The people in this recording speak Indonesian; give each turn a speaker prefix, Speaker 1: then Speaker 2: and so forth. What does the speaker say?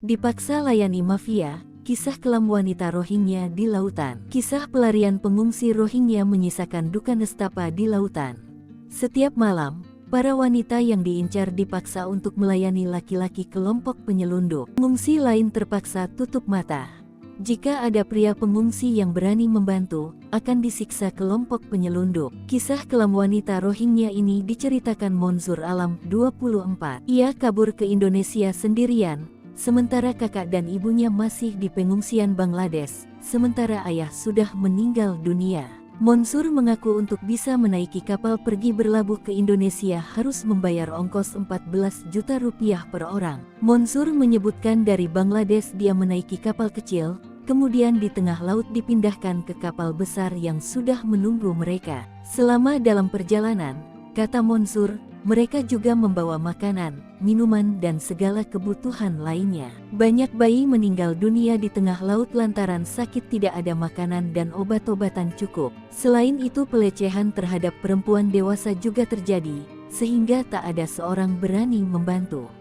Speaker 1: Dipaksa layani mafia, kisah kelam wanita Rohingya di lautan. Kisah pelarian pengungsi Rohingya menyisakan duka nestapa di lautan. Setiap malam, para wanita yang diincar dipaksa untuk melayani laki-laki kelompok penyelundup. Pengungsi lain terpaksa tutup mata. Jika ada pria pengungsi yang berani membantu, akan disiksa kelompok penyelundup. Kisah kelam wanita Rohingya ini diceritakan Monzur Alam, 24. Ia kabur ke Indonesia sendirian, sementara kakak dan ibunya masih di pengungsian Bangladesh, sementara ayah sudah meninggal dunia. Monzur mengaku untuk bisa menaiki kapal pergi berlabuh ke Indonesia harus membayar ongkos 14 juta rupiah per orang. Monzur menyebutkan dari Bangladesh dia menaiki kapal kecil, kemudian di tengah laut dipindahkan ke kapal besar yang sudah menunggu mereka. Selama dalam perjalanan, kata Monzur, mereka juga membawa makanan, minuman dan segala kebutuhan lainnya. Banyak bayi meninggal dunia di tengah laut lantaran sakit, tidak ada makanan dan obat-obatan cukup. Selain itu pelecehan terhadap perempuan dewasa juga terjadi, sehingga tak ada seorang berani membantu.